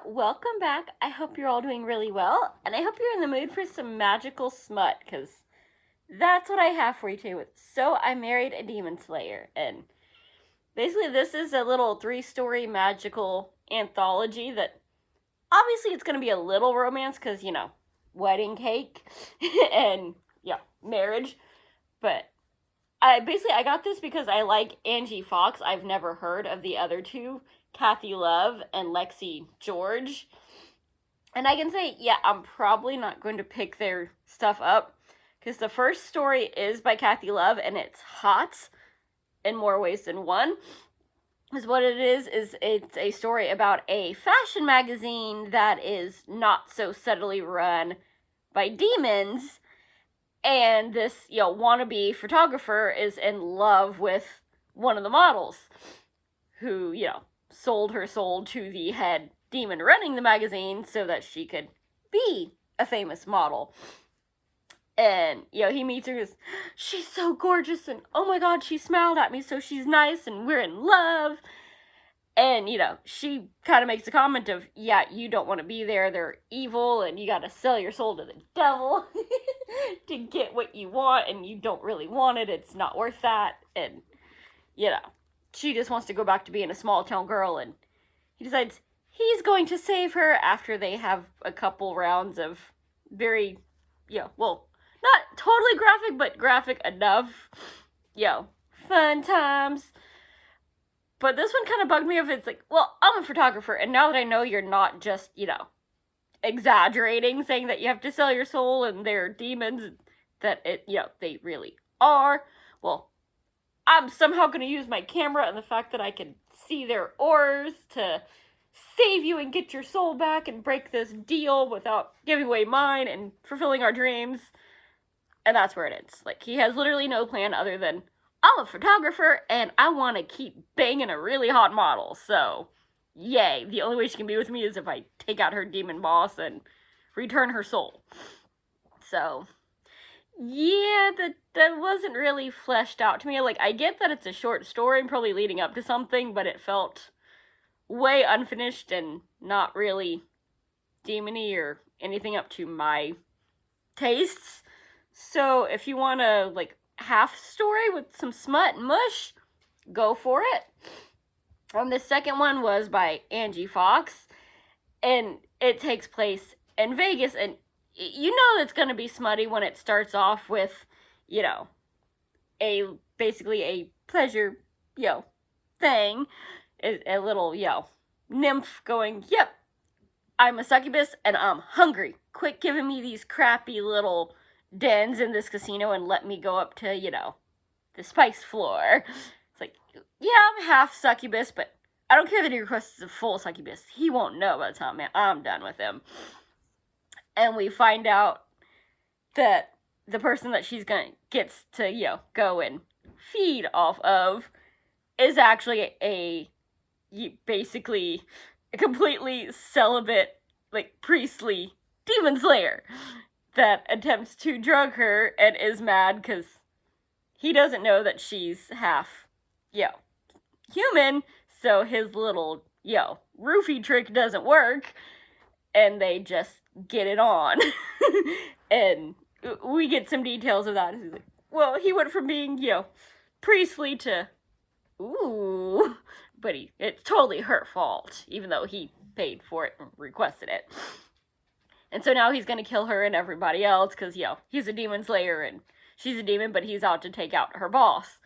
welcome back. I hope you're all doing really well, and I hope you're in the mood for some magical smut, because that's what I have for you today. So I Married a Demon Slayer, and basically this is a little 3-story magical anthology that obviously it's going to be a little romance, because, wedding cake and, marriage, but I got this because I like Angie Fox. I've never heard of the other two, Kathy Love and Lexi George. And I can say, I'm probably not going to pick their stuff up because the first story is by Kathy Love and it's hot in more ways than one. Is what it is it's a story about a fashion magazine that is not so subtly run by demons. And this, wannabe photographer is in love with one of the models who, sold her soul to the head demon running the magazine so that she could be a famous model. And, he meets her and goes, she's so gorgeous, and oh my god, she smiled at me, so she's nice, and we're in love. And, she kind of makes a comment of, you don't want to be there, they're evil, and you gotta sell your soul to the devil to get what you want, and you don't really want it, it's not worth that, and, she just wants to go back to being a small town girl, and he decides he's going to save her after they have a couple rounds of very, not totally graphic, but graphic enough, fun times. But this one kind of bugged me if it's like, well, I'm a photographer, and now that I know you're not just, exaggerating, saying that you have to sell your soul and they're demons, that they really are, well, I'm somehow going to use my camera and the fact that I can see their auras to save you and get your soul back and break this deal without giving away mine and fulfilling our dreams. And that's where it ends. Like, he has literally no plan other than, I'm a photographer and I want to keep banging a really hot model. So, yay. The only way she can be with me is if I take out her demon boss and return her soul. So, that wasn't really fleshed out to me. Like, I get that it's a short story and probably leading up to something, but it felt way unfinished and not really demony or anything up to my tastes. So, if you want a, half story with some smut and mush, go for it. The second one was by Angie Fox, and it takes place in Vegas, and it's going to be smutty when it starts off with, basically a pleasure, thing, a little, nymph going, yep, I'm a succubus and I'm hungry. Quit giving me these crappy little dens in this casino and let me go up to, the spice floor. It's like, I'm half succubus, but I don't care that he requests a full succubus. He won't know by the time I'm done with him. And we find out that the person that she's gets to, go and feed off of is actually basically a completely celibate, priestly demon slayer that attempts to drug her and is mad because he doesn't know that she's half, human, so his little, roofie trick doesn't work, and they just get it on. And we get some details of that. He's like, well, he went from being, priestly to, ooh, but it's totally her fault, even though he paid for it and requested it. And so now he's gonna kill her and everybody else, because, he's a demon slayer and she's a demon, but he's out to take out her boss.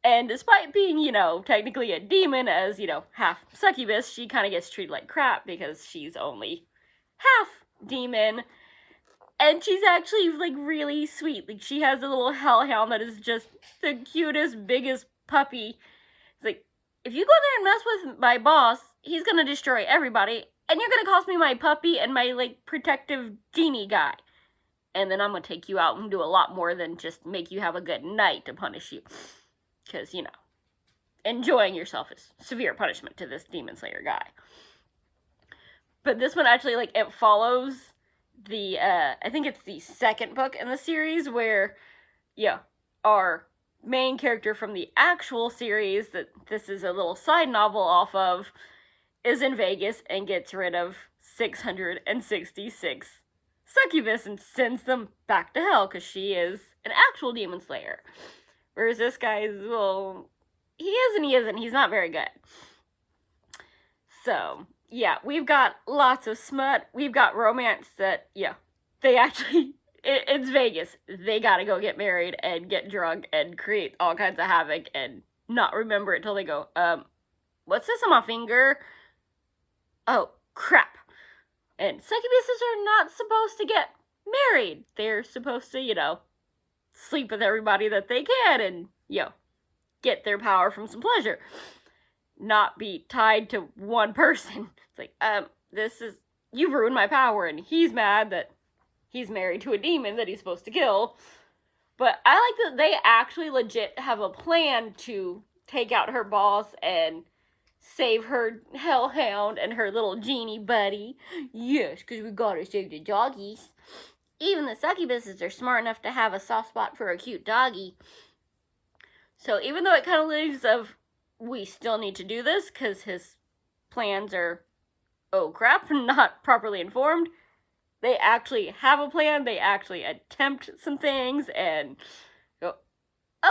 And despite being, technically a demon as, half succubus, she kind of gets treated like crap because she's only half demon. And she's actually, really sweet. She has a little hellhound that is just the cutest, biggest puppy. It's like, if you go there and mess with my boss, he's gonna destroy everybody, and you're gonna cost me my puppy and my, protective genie guy. And then I'm gonna take you out and do a lot more than just make you have a good night to punish you. Because, enjoying yourself is severe punishment to this demon slayer guy. But this one actually, it follows the, I think it's the second book in the series where, our main character from the actual series that this is a little side novel off of is in Vegas and gets rid of 666 succubus and sends them back to hell because she is an actual demon slayer. Whereas this guy is, well, he is and he isn't. He's not very good. So, yeah, we've got lots of smut. We've got romance that, yeah, they actually, it's Vegas. They gotta go get married and get drunk and create all kinds of havoc and not remember it till they go, what's this on my finger? Oh, crap. And succubuses are not supposed to get married. They're supposed to, sleep with everybody that they can and, get their power from some pleasure. Not be tied to one person. It's like, you ruined my power, and he's mad that he's married to a demon that he's supposed to kill. But I like that they actually legit have a plan to take out her boss and save her hellhound and her little genie buddy. Yes, because we gotta save the doggies. Even the succubuses are smart enough to have a soft spot for a cute doggy. So even though it kind of leaves of, we still need to do this because his plans are, oh crap, not properly informed, they actually have a plan, they actually attempt some things and go,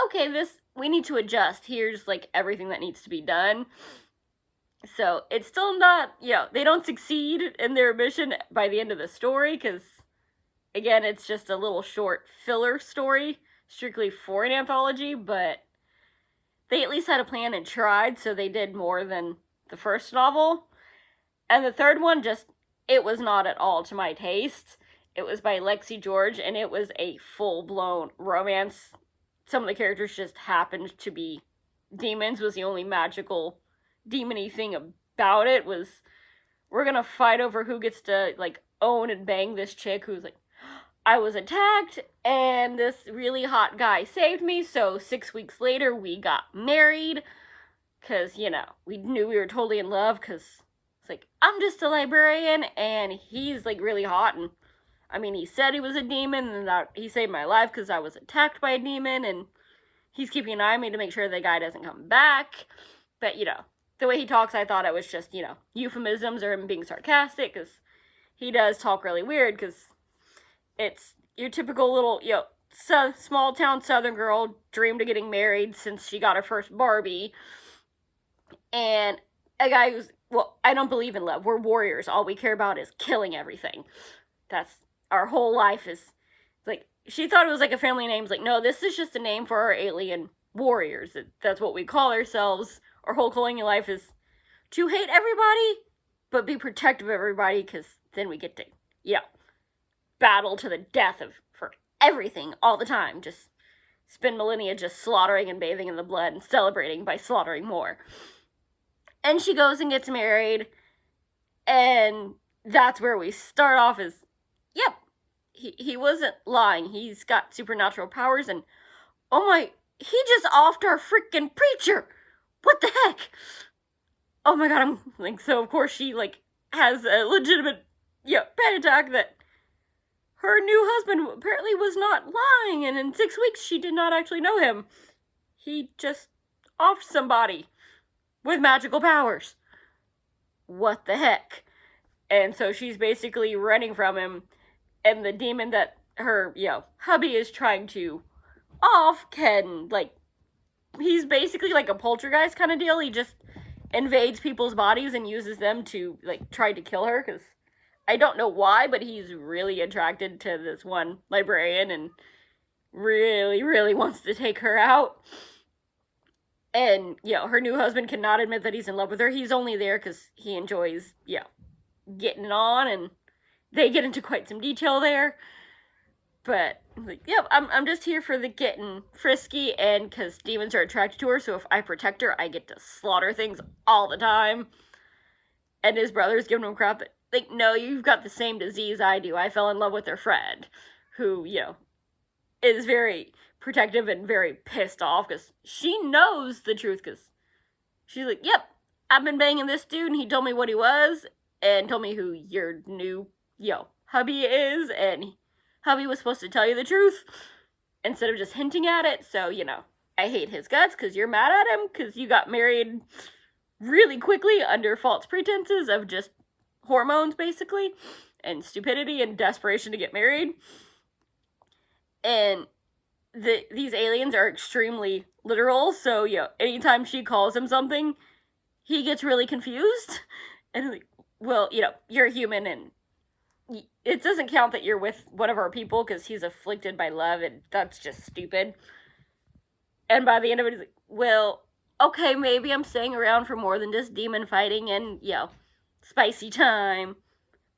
okay, we need to adjust. Here's like everything that needs to be done. So it's still not, they don't succeed in their mission by the end of the story because, again, it's just a little short filler story, strictly for an anthology, but they at least had a plan and tried, so they did more than the first novel. And the third one, it was not at all to my taste. It was by Lexi George, and it was a full-blown romance. Some of the characters just happened to be demons, was the only magical demon-y thing about it, was we're gonna fight over who gets to, own and bang this chick who's like, I was attacked, and this really hot guy saved me, so 6 weeks later, we got married, because, we knew we were totally in love, because it's like, I'm just a librarian, and he's, really hot, and, he said he was a demon, and that he saved my life because I was attacked by a demon, and he's keeping an eye on me to make sure the guy doesn't come back, but, the way he talks, I thought it was just, euphemisms or him being sarcastic, because he does talk really weird, because it's your typical little, small town southern girl dreamed of getting married since she got her first Barbie. And a guy who's, I don't believe in love. We're warriors. All we care about is killing everything. That's our whole life is, she thought it was a family name. It's no, this is just a name for our alien warriors. That's what we call ourselves. Our whole colonial life is to hate everybody, but be protective of everybody, because then we get to, battle to the death for everything all the time. Just spend millennia just slaughtering and bathing in the blood and celebrating by slaughtering more. And she goes and gets married, and that's where we start off is, yep, he wasn't lying. He's got supernatural powers, and oh my, he just offed our freaking preacher. What the heck? Oh my god, I'm so of course she has a legitimate panic attack that her new husband apparently was not lying, and in 6 weeks she did not actually know him. He just offed somebody with magical powers. What the heck? And so she's basically running from him, and the demon that her, hubby is trying to off can, he's basically like a poltergeist kind of deal. He just invades people's bodies and uses them to, try to kill her, because I don't know why, but he's really attracted to this one librarian and really, really wants to take her out. And, her new husband cannot admit that he's in love with her. He's only there because he enjoys, getting it on, and they get into quite some detail there. But, I'm just here for the getting frisky, and because demons are attracted to her, so if I protect her, I get to slaughter things all the time. And his brother's giving him crap. No, you've got the same disease I do. I fell in love with her friend, who, is very protective and very pissed off, because she knows the truth, because she's like, yep, I've been banging this dude, and he told me what he was, and told me who your new, hubby is, and hubby was supposed to tell you the truth, instead of just hinting at it, so, I hate his guts, because you're mad at him, because you got married really quickly under false pretenses of just hormones, basically, and stupidity and desperation to get married. And these aliens are extremely literal, so, anytime she calls him something, he gets really confused. And like, well, you're a human, and it doesn't count that you're with one of our people because he's afflicted by love, and that's just stupid. And by the end of it, he's like, well, okay, maybe I'm staying around for more than just demon fighting and, spicy time,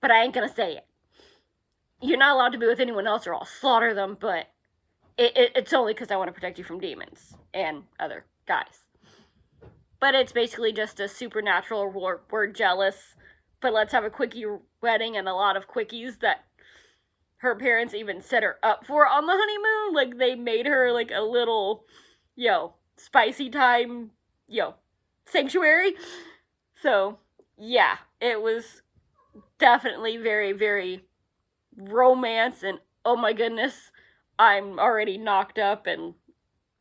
but I ain't gonna say it. You're not allowed to be with anyone else or I'll slaughter them, but it's only because I want to protect you from demons and other guys. But it's basically just a supernatural we're jealous, but let's have a quickie wedding and a lot of quickies that her parents even set her up for on the honeymoon. Like, they made her, like, a little, spicy time, sanctuary. So, yeah, it was definitely very, very romance, and oh my goodness, I'm already knocked up and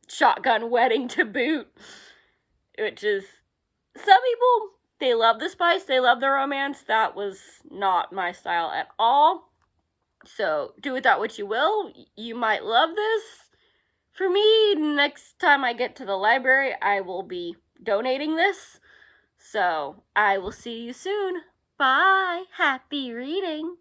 shotgun wedding to boot. Which is, some people, they love the spice, they love the romance. That was not my style at all. So, do with that what you will. You might love this. For me, next time I get to the library, I will be donating this. So, I will see you soon. Bye. Happy reading.